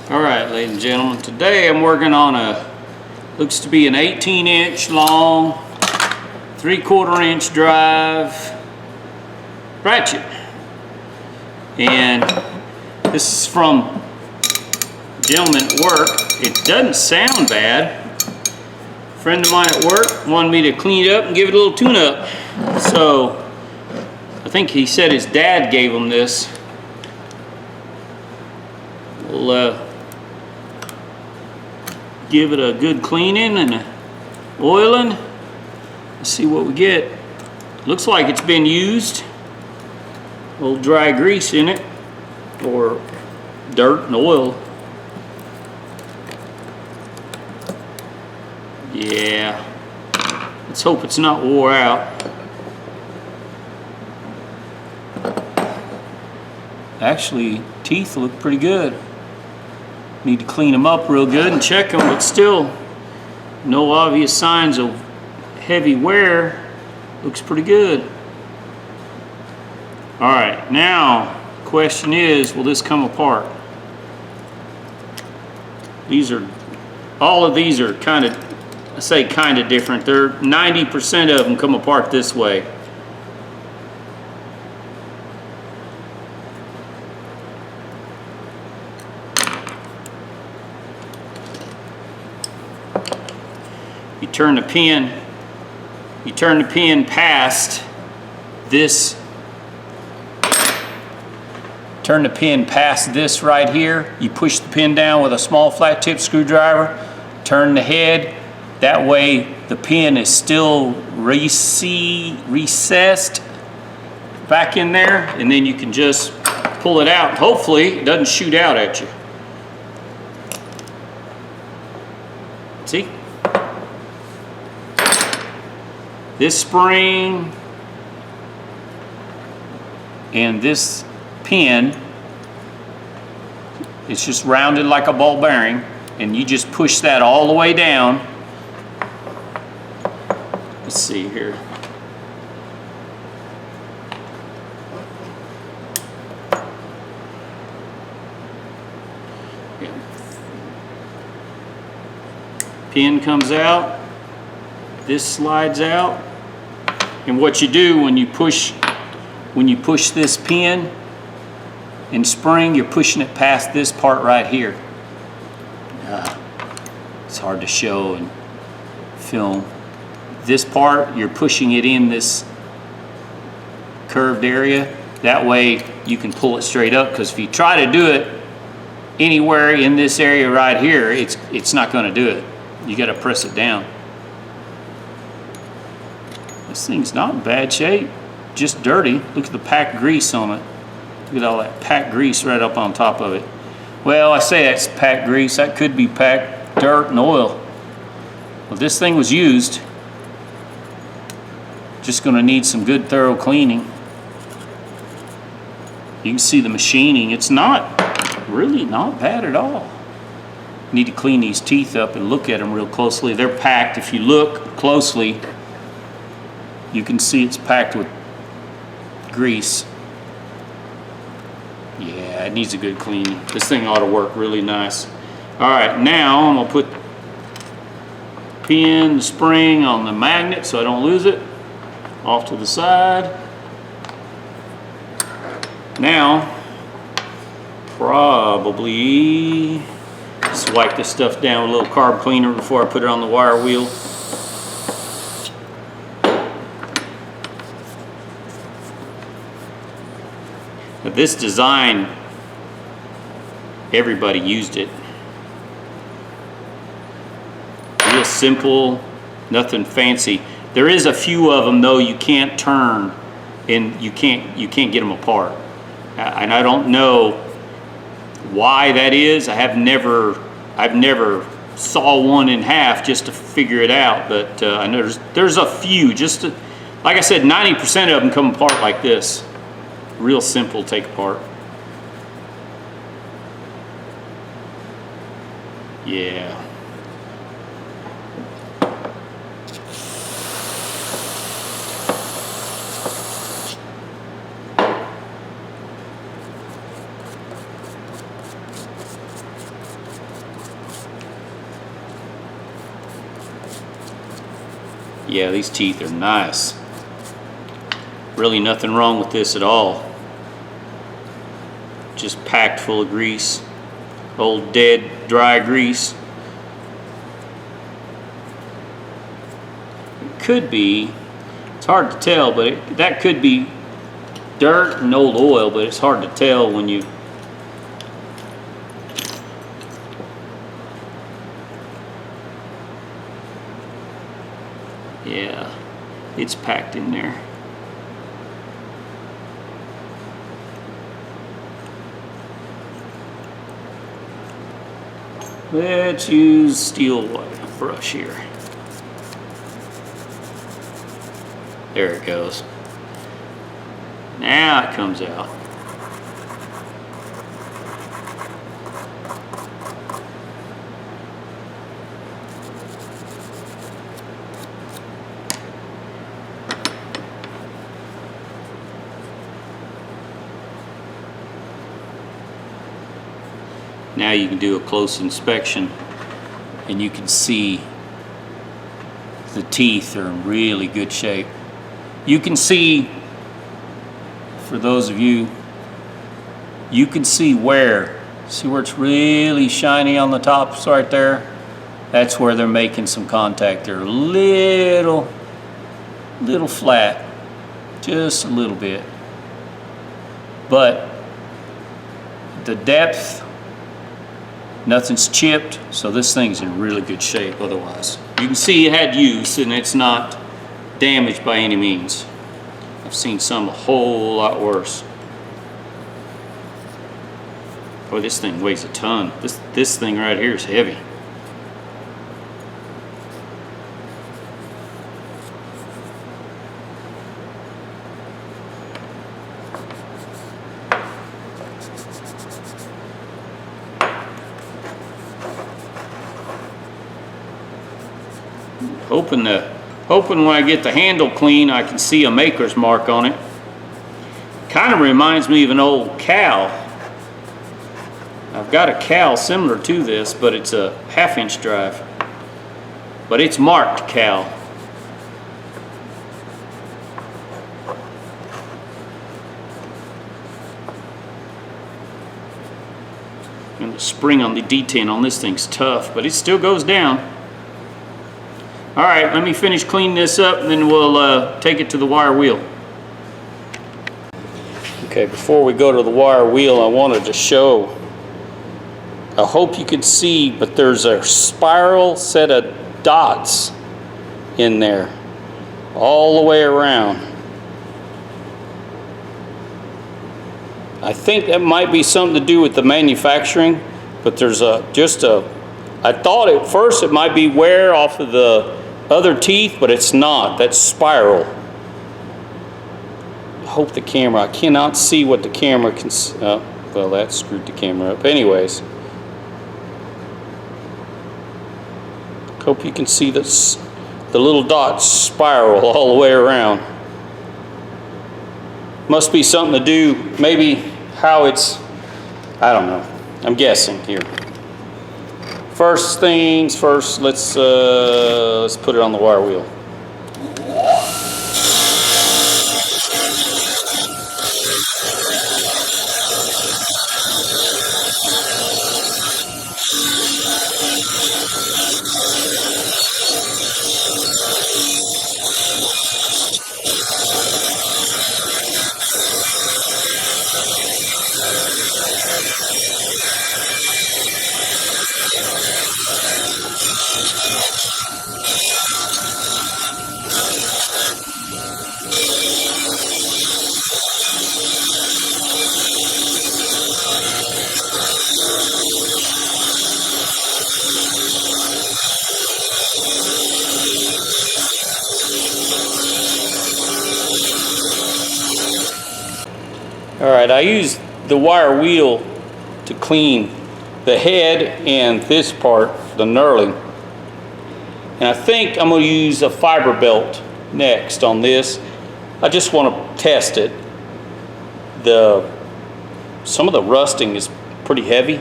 Alright, ladies and gentlemen, today I'm working on looks to be an 18-inch long, 3/4 inch drive ratchet. And this is from a gentleman at work. It doesn't sound bad. A friend of mine at work wanted me to clean it up and give it a little tune-up. So, I think he said his dad gave him this. We'll give it a good cleaning and oiling. Let's see what we get. Looks like it's been used. A little dry grease in it, or dirt and oil. Yeah, let's hope it's not wore out. Actually, teeth look pretty good. Need to clean them up real good and check them, but still no obvious signs of heavy wear. Looks pretty good. All right, now question is, will this come apart? All of these are kind of, I say kind of different. They're 90% of them come apart this way. You turn the pin past this. Turn the pin past this right here. You push the pin down with a small flat tip screwdriver. Turn the head. That way the pin is still recessed back in there, and then you can just pull it out. Hopefully it doesn't shoot out at you. See? This spring and this pin, it's just rounded like a ball bearing, and you just push that all the way down. Let's see here. Pin comes out, this slides out, and what you do when you push this pin and spring, you're pushing it past this part right here. It's hard to show and film. This part, you're pushing it in this curved area. That way you can pull it straight up, because if you try to do it anywhere in this area right here, it's not going to do it. You got to press it down. This thing's not in bad shape, just dirty. Look at the packed grease on it. Look at all that packed grease right up on top of it. Well, I say that's packed grease. That could be packed dirt and oil. Well, this thing was used. Just going to need some good thorough cleaning. You can see the machining. It's really not bad at all. Need to clean these teeth up and look at them real closely. They're packed. If you look closely, you can see it's packed with grease. Yeah, it needs a good cleaning. This thing ought to work really nice. All right, now I'm gonna put the spring on the magnet so I don't lose it. Off to the side. Now, probably just wipe this stuff down with a little carb cleaner before I put it on the wire wheel. This design, everybody used it. Real simple, nothing fancy. There is a few of them though you can't turn, and you can't get them apart. And I don't know why that is. I've never saw one in half just to figure it out. But I know there's a few. Like I said, 90% of them come apart like this. Real simple to take apart. Yeah. Yeah, these teeth are nice. Really nothing wrong with this at all. Just packed full of grease. Old dead dry grease. It could be, it's hard to tell, but that could be dirt and old oil, but it's hard to tell when you yeah, it's packed in there. Let's use steel brush here. There it goes. Now it comes out. Now you can do a close inspection and you can see the teeth are in really good shape. You can see, for those of you, you can see where it's really shiny on the tops right there. That's where they're making some contact. They're a little flat, just a little bit. But the depth, nothing's chipped, so this thing's in really good shape otherwise. You can see it had use and it's not damaged by any means. I've seen some a whole lot worse. Boy, this thing weighs a ton. This thing right here is heavy. Hoping when I get the handle clean I can see a maker's mark on it. Kind of reminds me of an old cow. I've got a cow similar to this, but it's a 1/2-inch drive. But it's marked cow. And the spring on the detent on this thing's tough, but it still goes down. All right, let me finish cleaning this up and then we'll take it to the wire wheel. Okay, before we go to the wire wheel, I wanted to show, I hope you can see, but there's a spiral set of dots in there all the way around. I think that might be something to do with the manufacturing, but there's I thought at first it might be wear off of the other teeth, but it's not. That's spiral. I hope the camera, I cannot see what the camera can see. Oh, well, that screwed the camera up. Anyways, hope you can see this, the little dots spiral all the way around. Must be something to do, maybe how it's, I don't know. I'm guessing here. First things first, let's put it on the wire wheel. Alright, I use the wire wheel to clean the head and this part, the knurling. And I think I'm going to use a fiber belt next on this. I just want to test it. Some of the rusting is pretty heavy,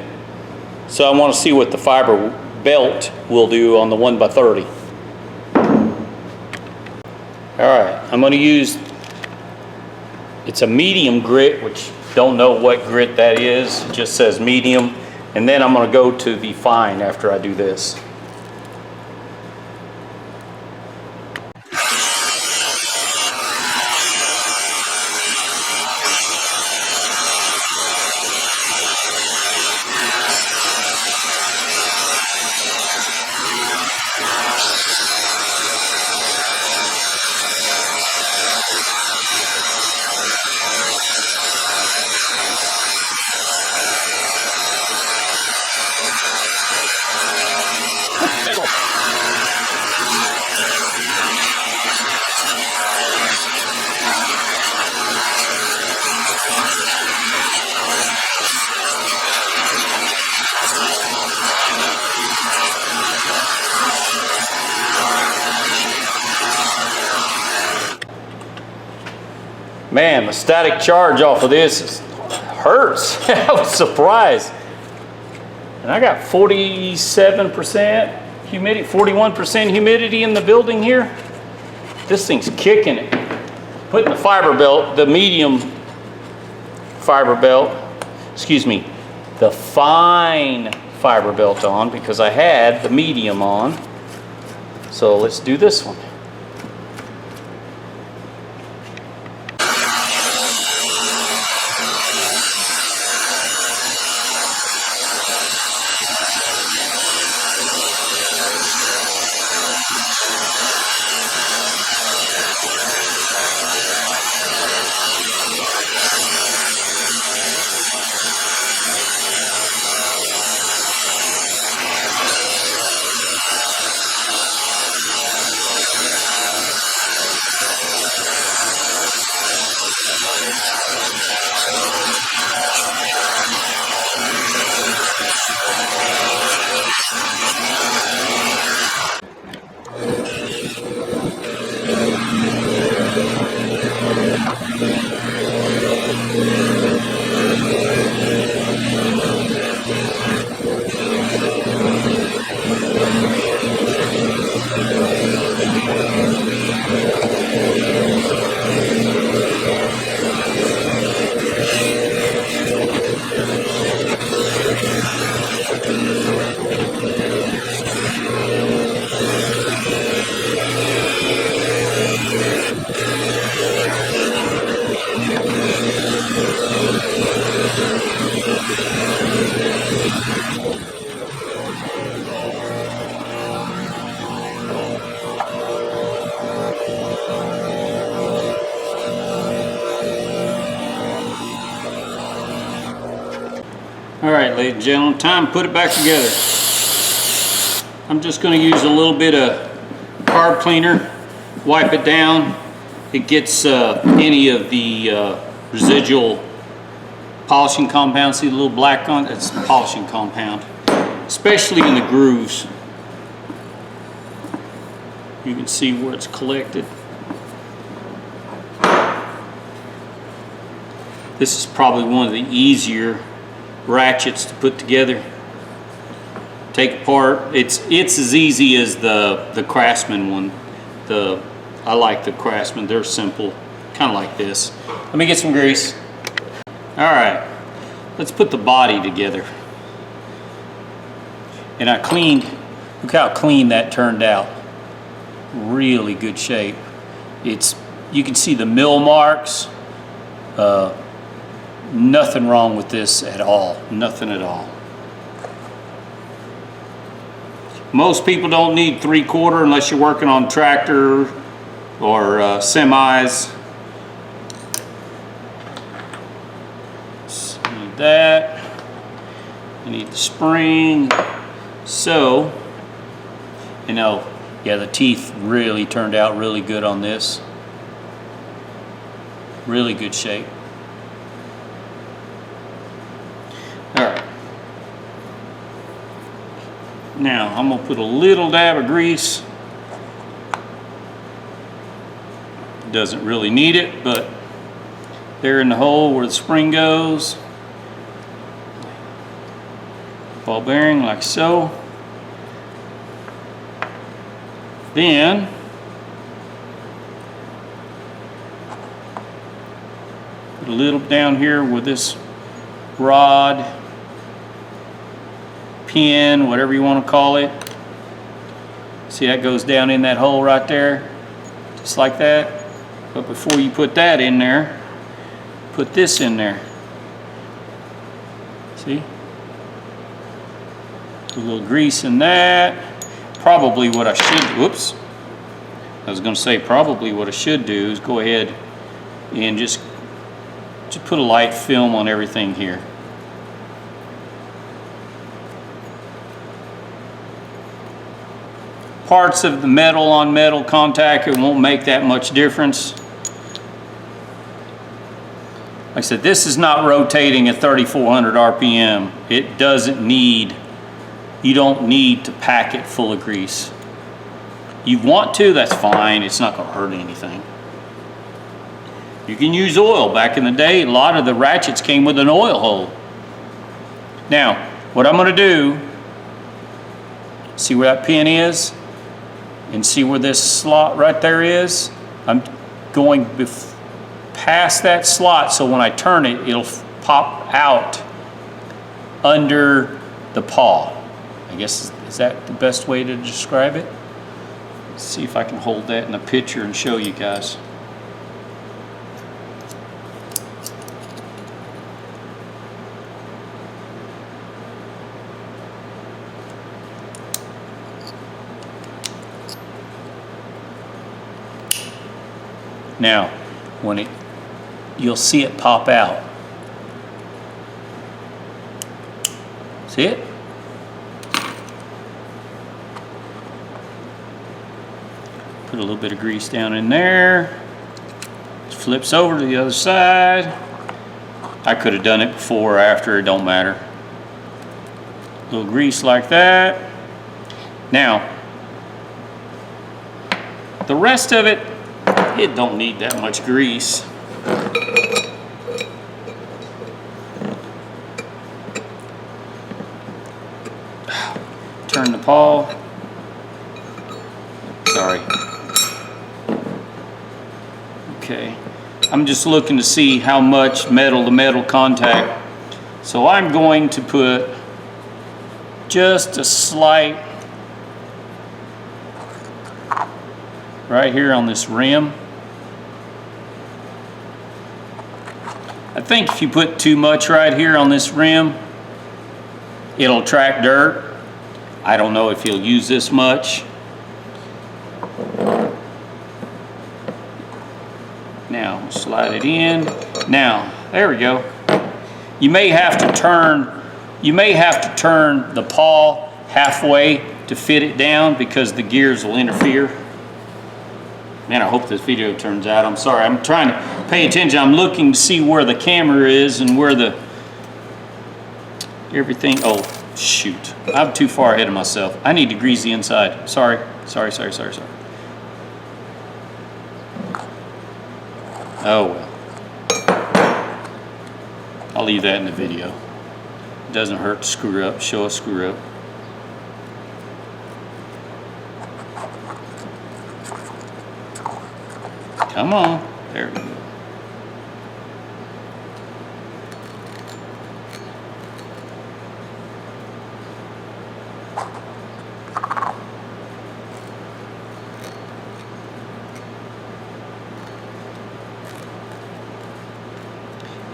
so I want to see what the fiber belt will do on the 1x30. All right, I'm going to use, it's a medium grit, which don't know what grit that is. It just says medium. And then I'm going to go to the fine after I do this. Man, the static charge off of this hurts. I was surprised. And I got 47% humidity, 41% humidity in the building here. This thing's kicking it. Putting the fiber belt, the medium fiber belt, excuse me, the fine fiber belt on because I had the medium on. So let's do this one. All right, ladies and gentlemen, time to put it back together. I'm just going to use a little bit of carb cleaner, wipe it down. It gets any of the residual polishing compound. See the little black on it? It's polishing compound, especially in the grooves. You can see where it's collected. This is probably one of the easier ratchets to put together, take apart. It's as easy as the Craftsman one. I like the Craftsman. They're simple, kind of like this. Let me get some grease. All right, let's put the body together. And I cleaned. Look how clean that turned out. Really good shape. You can see the mill marks. Nothing wrong with this at all. Nothing at all. Most people don't need 3/4 unless you're working on tractor or semis. So need that. You need the spring. So, you know, yeah, the teeth really turned out really good on this. Really good shape. Alright. Now I'm going to put a little dab of grease. Doesn't really need it, but there in the hole where the spring goes. Ball bearing like so. Then Put a little down here with this rod, pin, whatever you want to call it. See, that goes down in that hole right there, just like that. But before you put that in there, put this in there. See? A little grease in that. Probably what I should, whoops. I was going to say probably what I should do is go ahead and just put a light film on everything here. Parts of the metal on metal contact, it won't make that much difference. Like I said, this is not rotating at 3,400 RPM. It doesn't need, you don't need to pack it full of grease. You want to, that's fine. It's not going to hurt anything. You can use oil. Back in the day, a lot of the ratchets came with an oil hole. Now, what I'm going to do, see where that pin is? And see where this slot right there is? I'm going past that slot, so when I turn it, it'll pop out under the paw. I guess, is that the best way to describe it? Let's see if I can hold that in a picture and show you guys. Now, when it, you'll see it pop out. See it? Put a little bit of grease down in there. It flips over to the other side. I could have done it before or after, it don't matter. A little grease like that. Now, the rest of it, it don't need that much grease. Turn the paw. Sorry. Okay. I'm just looking to see how much metal to metal contact. So I'm going to put just a slight right here on this rim. I think if you put too much right here on this rim, it'll attract dirt. I don't know if you'll use this much. Now, slide it in. Now, there we go. You may have to turn the paw halfway to fit it down because the gears will interfere. Man, I hope this video turns out. I'm sorry, I'm trying to pay attention. I'm looking to see where the camera is and where the everything. Oh, shoot. I'm too far ahead of myself. I need to grease the inside. Sorry. Oh, well. I'll leave that in the video. It doesn't hurt to screw up. Show a screw up. Come on. There we go.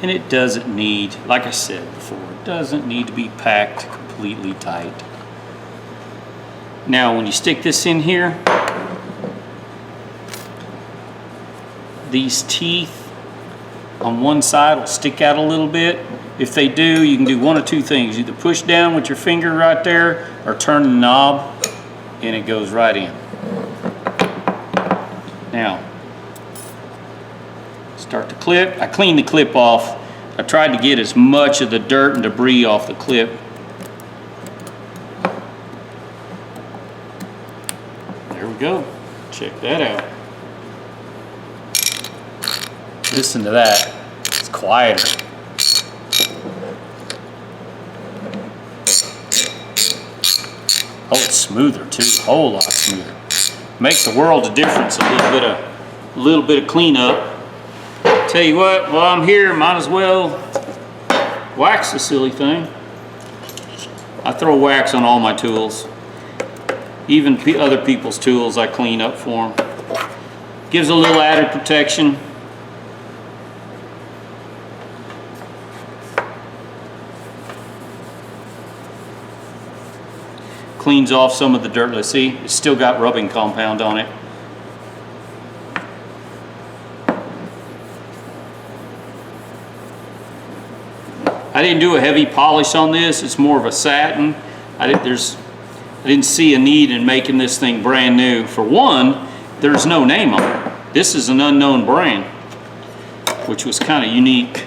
And it doesn't need, like I said before, it doesn't need to be packed completely tight. Now when you stick this in here, these teeth on one side will stick out a little bit. If they do, you can do one of two things. Either push down with your finger right there or turn the knob and it goes right in. Now, start the clip. I cleaned the clip off. I tried to get as much of the dirt and debris off the clip. There we go. Check that out. Listen to that. It's quieter. Oh, it's smoother too. A whole lot smoother. Makes a world of difference. A little bit of cleanup Tell you what, while I'm here, might as well wax the silly thing. I throw wax on all my tools. Even other people's tools I clean up for them. Gives a little added protection. Cleans off some of the dirt. Let's see, it's still got rubbing compound on it. I didn't do a heavy polish on this. It's more of a satin. I didn't see a need in making this thing brand new. For one, there's no name on it. This is an unknown brand, which was kind of unique.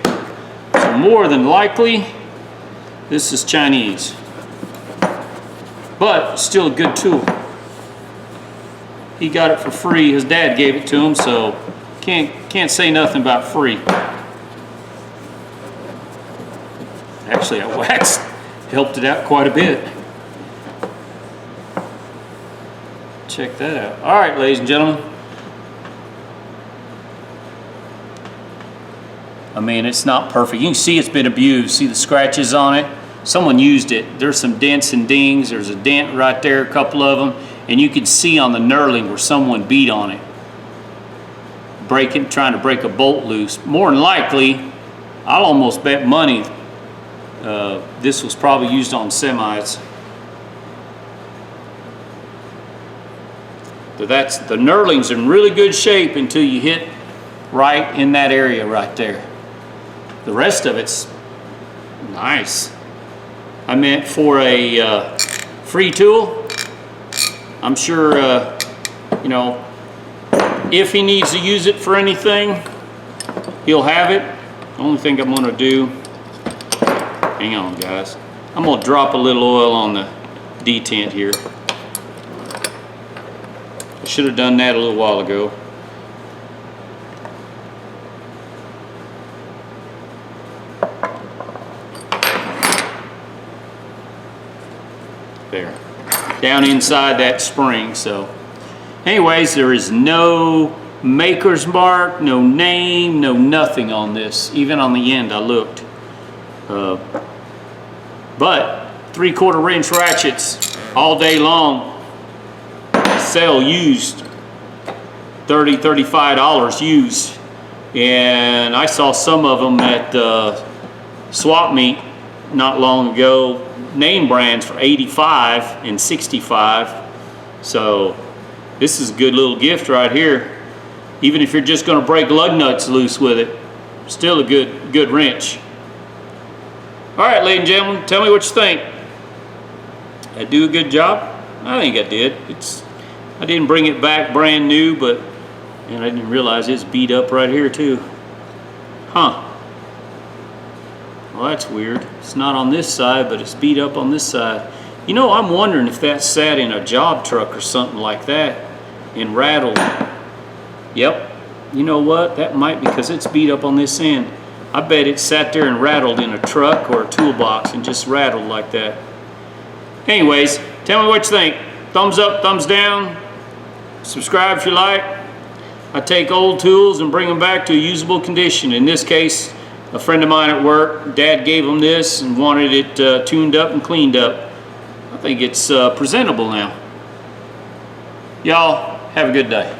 So more than likely, this is Chinese. But still a good tool. He got it for free. His dad gave it to him, so can't say nothing about free. Actually, that wax helped it out quite a bit. Check that out. All right, ladies and gentlemen. I mean, it's not perfect. You can see it's been abused. See the scratches on it? Someone used it. There's some dents and dings. There's a dent right there, a couple of them, and you can see on the knurling where someone beat on it, trying to break a bolt loose. More than likely, I'll almost bet money this was probably used on semis. But the knurling's in really good shape until you hit right in that area right there. The rest of it's nice. I meant for a free tool, I'm sure, you know, if he needs to use it for anything, he'll have it. The only thing I'm gonna do, hang on guys, I'm gonna drop a little oil on the detent here. I should have done that a little while ago. There, down inside that spring. So anyways, there is no maker's mark, no name, no nothing on this. Even on the end I looked, but 3/4 inch ratchets all day long sell used, $30, $35 used, and I saw some of them at swap meet not long ago, name brands for 85 and 65. So this is a good little gift right here. Even if you're just going to break lug nuts loose with it, still a good wrench. All right, ladies and gentlemen, tell me what you think. Did I do a good job? I think I did. I didn't bring it back brand new, and I didn't realize it's beat up right here too. Huh. Well, that's weird. It's not on this side, but it's beat up on this side. You know, I'm wondering if that sat in a job truck or something like that and rattled. Yep. You know what? That might be because it's beat up on this end. I bet it sat there and rattled in a truck or a toolbox and just rattled like that. Anyways, tell me what you think. Thumbs up, thumbs down. Subscribe if you like. I take old tools and bring them back to a usable condition. In this case, a friend of mine at work, Dad gave him this and wanted it tuned up and cleaned up. I think it's presentable now. Y'all have a good day.